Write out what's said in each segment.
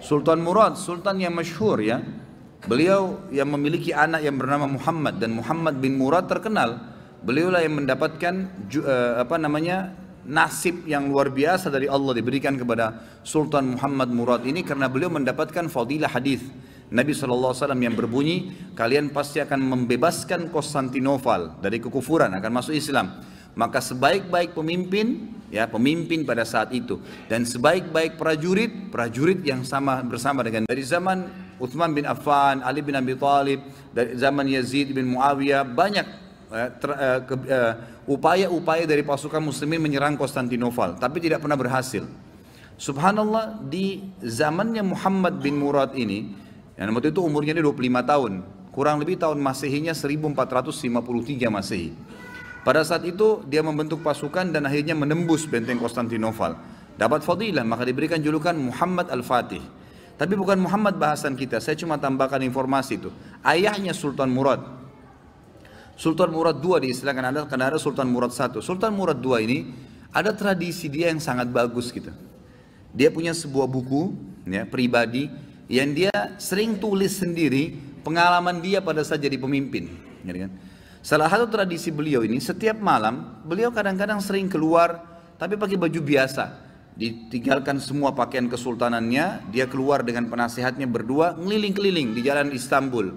Sultan Murad, sultan yang masyhur ya. Beliau yang memiliki anak yang bernama Muhammad, dan Muhammad bin Murad terkenal. Beliaulah yang mendapatkan nasib yang luar biasa dari Allah diberikan kepada Sultan Muhammad Murad ini, karena beliau mendapatkan fadilah hadis Nabi SAW yang berbunyi, kalian pasti akan membebaskan Konstantinopel dari kekufuran, akan masuk Islam. Maka sebaik-baik pemimpin, ya pemimpin pada saat itu, dan sebaik-baik prajurit, prajurit yang sama bersama dengan dari zaman Uthman bin Affan, Ali bin Abi Thalib, dari zaman Yazid bin Muawiyah, banyak upaya-upaya dari pasukan muslimin menyerang Konstantinopel, tapi tidak pernah berhasil. Subhanallah, di zamannya Muhammad bin Murad ini, yang waktu itu umurnya 25 tahun, kurang lebih tahun Masehinya 1453 Masehi. Pada saat itu dia membentuk pasukan dan akhirnya menembus benteng Konstantinopel. Dapat fadilah, maka diberikan julukan Muhammad Al-Fatih. Tapi bukan Muhammad bahasan kita, saya cuma tambahkan informasi itu. Ayahnya Sultan Murad. Sultan Murad II diistilahkan ada, karena ada Sultan Murad I. Sultan Murad II ini ada tradisi dia yang sangat bagus gitu. Dia punya sebuah buku ya, pribadi yang dia sering tulis sendiri pengalaman dia pada saat jadi pemimpin. Ya, kan? Salah satu tradisi beliau ini, setiap malam beliau kadang-kadang sering keluar tapi pakai baju biasa. Ditinggalkan semua pakaian kesultanannya, dia keluar dengan penasehatnya berdua ngeliling-keliling di jalan Istanbul.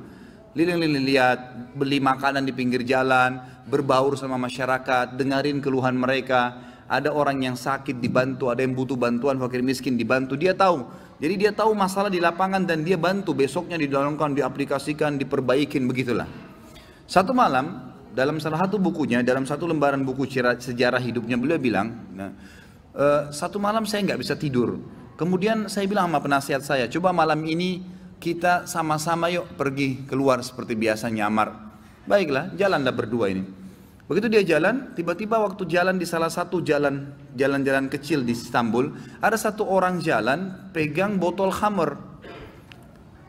Liling-liling lihat, beli makanan di pinggir jalan, berbaur sama masyarakat, dengarin keluhan mereka. Ada orang yang sakit dibantu, ada yang butuh bantuan, fakir miskin dibantu, dia tahu. Jadi dia tahu masalah di lapangan dan dia bantu, besoknya didalamkan, diaplikasikan, diperbaikin, begitulah. Satu malam, dalam salah satu bukunya, dalam satu lembaran buku sejarah hidupnya, beliau bilang, satu malam saya nggak bisa tidur. Kemudian saya bilang sama penasihat saya, coba malam ini kita sama-sama yuk pergi keluar seperti biasa nyamar. Baiklah, jalanlah berdua ini. Begitu dia jalan, tiba-tiba waktu jalan di salah satu jalan-jalan kecil di Istanbul, ada satu orang jalan pegang botol khamr.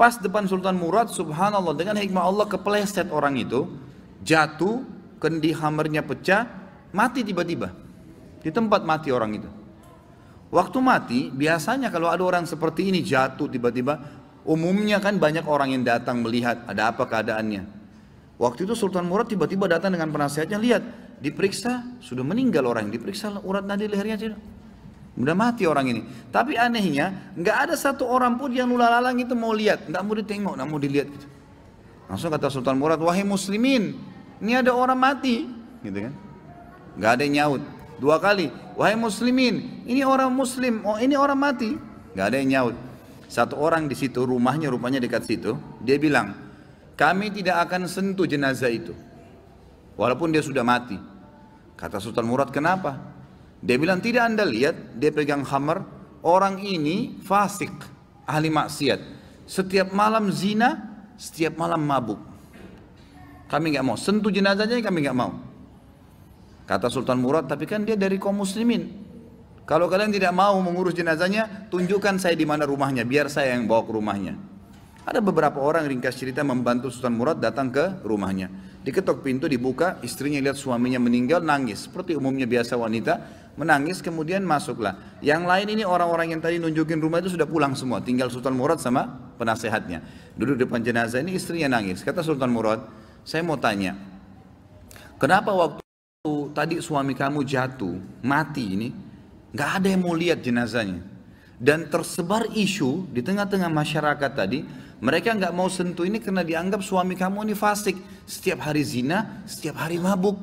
Pas depan Sultan Murad, subhanallah, dengan hikmah Allah kepleset orang itu, jatuh, kendi khamrnya pecah, mati tiba-tiba. Di tempat mati orang itu. Waktu mati, biasanya kalau ada orang seperti ini jatuh tiba-tiba, umumnya kan banyak orang yang datang melihat ada apa keadaannya. Waktu itu Sultan Murad tiba-tiba datang dengan penasihatnya, lihat, diperiksa, sudah meninggal orang, diperiksa urat nadi lehernya tidak. Udah mati orang ini. Tapi anehnya, nggak ada satu orang pun yang lulalang itu mau lihat, nggak mau ditengok, nggak mau dilihat gitu. Langsung kata Sultan Murad, wahai muslimin, ini ada orang mati, gitu kan? Nggak ada yang nyaut. Dua kali, wahai muslimin, ini orang muslim, oh ini orang mati, nggak ada yang nyaut. Satu orang di situ, rumahnya rupanya dekat situ, dia bilang, kami tidak akan sentuh jenazah itu, walaupun dia sudah mati. Kata Sultan Murad, kenapa? Dia bilang, tidak anda lihat, dia pegang khamar, orang ini fasik, ahli maksiat. Setiap malam zina, setiap malam mabuk. Kami nggak mau, sentuh jenazahnya kami nggak mau. Kata Sultan Murad, tapi kan dia dari kaum muslimin. Kalau kalian tidak mau mengurus jenazahnya, tunjukkan saya di mana rumahnya, biar saya yang bawa ke rumahnya. Ada beberapa orang, ringkas cerita, membantu Sultan Murad datang ke rumahnya. Diketok pintu, dibuka, istrinya lihat suaminya meninggal, nangis. Seperti umumnya biasa wanita, menangis, kemudian masuklah. Yang lain ini orang-orang yang tadi nunjukin rumah itu sudah pulang semua, tinggal Sultan Murad sama penasehatnya. Duduk depan jenazah ini, istrinya nangis. Kata Sultan Murad, saya mau tanya, kenapa waktu tadi suami kamu jatuh, mati ini, nggak ada yang mau lihat jenazahnya? Dan tersebar isu di tengah-tengah masyarakat tadi, mereka nggak mau sentuh ini karena dianggap suami kamu ini fasik, setiap hari zina, setiap hari mabuk.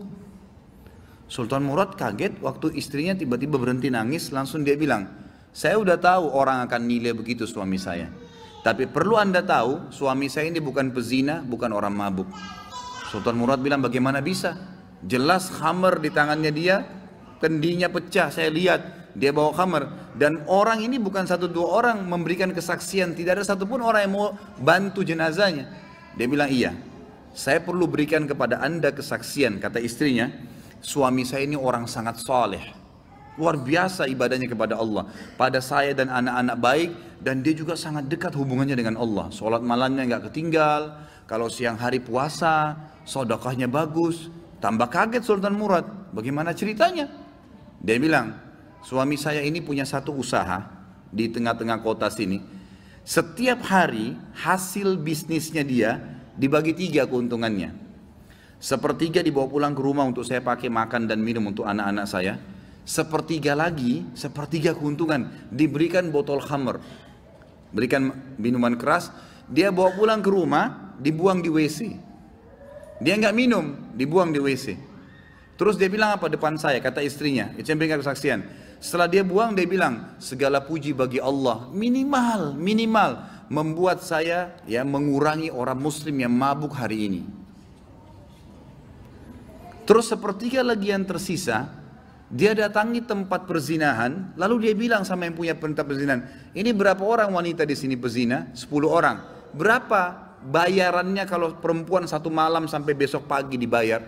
Sultan Murad kaget waktu istrinya tiba-tiba berhenti nangis, langsung dia bilang, saya udah tahu orang akan nilai begitu suami saya. Tapi perlu anda tahu, suami saya ini bukan pezina, bukan orang mabuk. Sultan Murad bilang, bagaimana bisa? Jelas khamar di tangannya dia, kendinya pecah, saya lihat. Dia bawa khamar. Dan orang ini bukan satu dua orang memberikan kesaksian, tidak ada satupun orang yang mau bantu jenazahnya. Dia bilang, iya, saya perlu berikan kepada anda kesaksian. Kata istrinya, suami saya ini orang sangat saleh, luar biasa ibadahnya kepada Allah, pada saya dan anak-anak baik, dan dia juga sangat dekat hubungannya dengan Allah. Sholat malamnya nggak ketinggal, kalau siang hari puasa, sedekahnya bagus. Tambah kaget Sultan Murad, bagaimana ceritanya? Dia bilang, suami saya ini punya satu usaha di tengah-tengah kota sini. Setiap hari hasil bisnisnya dia dibagi 3 keuntungannya. Sepertiga dibawa pulang ke rumah untuk saya pakai makan dan minum untuk anak-anak saya. Sepertiga lagi, sepertiga keuntungan diberikan botol khamr, berikan minuman keras. Dia bawa pulang ke rumah, dibuang di WC. Dia nggak minum, dibuang di WC. Terus dia bilang apa depan saya, kata istrinya, itu yang berikan kesaksian. Setelah dia buang, dia bilang, segala puji bagi Allah, minimal membuat saya ya mengurangi orang muslim yang mabuk hari ini. Terus sepertiga lagi yang tersisa, dia datangi tempat perzinahan, lalu dia bilang sama yang punya tempat perzinahan, ini berapa orang wanita di sini pezina? 10 orang. Berapa bayarannya kalau perempuan 1 malam sampai besok pagi dibayar?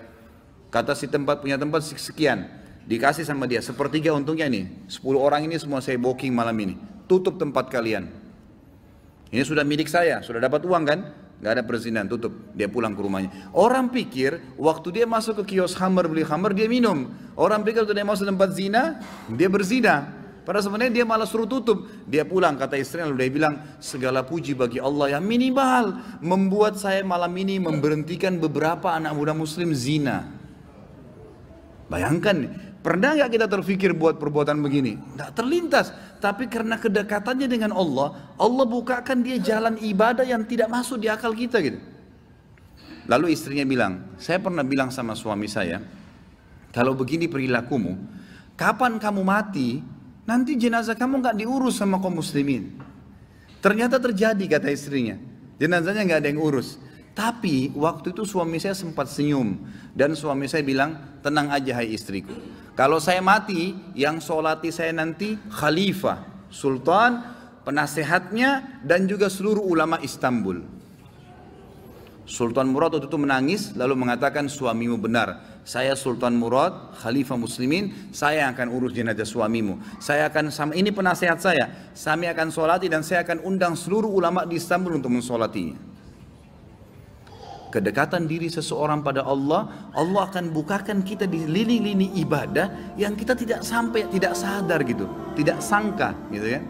Kata si tempat punya tempat sekian. Dikasih sama dia, sepertiga untungnya nih, 10 orang ini semua saya booking malam ini, tutup tempat kalian. Ini sudah milik saya, sudah dapat uang kan? Gak ada perzinahan, tutup. Dia pulang ke rumahnya. Orang pikir waktu dia masuk ke kios khamr, beli khamr, dia minum. Orang pikir waktu dia masuk tempat zina, dia berzina. Padahal sebenarnya dia malah suruh tutup. Dia pulang, kata istrinya, lalu dia bilang, segala puji bagi Allah yang minimal membuat saya malam ini memberhentikan beberapa anak muda muslim zina. Bayangkan, pernah nggak kita terfikir buat perbuatan begini? Nggak terlintas. Tapi karena kedekatannya dengan Allah, Allah bukakan dia jalan ibadah yang tidak masuk di akal kita gitu. Lalu istrinya bilang, saya pernah bilang sama suami saya, kalau begini perilakumu, kapan kamu mati, nanti jenazah kamu nggak diurus sama kaum muslimin. Ternyata terjadi, kata istrinya, jenazahnya nggak ada yang urus. Tapi waktu itu suami saya sempat senyum dan suami saya bilang, tenang aja hai istriku. Kalau saya mati, yang solati saya nanti khalifah, sultan, penasehatnya dan juga seluruh ulama Istanbul. Sultan Murad waktu itu menangis lalu mengatakan, suamimu benar. Saya Sultan Murad, khalifah muslimin, saya akan urus jenazah suamimu. Saya akan, ini penasehat saya. Kami akan solati dan saya akan undang seluruh ulama di Istanbul untuk mensolatinya. Kedekatan diri seseorang pada Allah, Allah akan bukakan kita di lini-lini ibadah yang kita tidak sampai, tidak sadar gitu, tidak sangka gitu ya.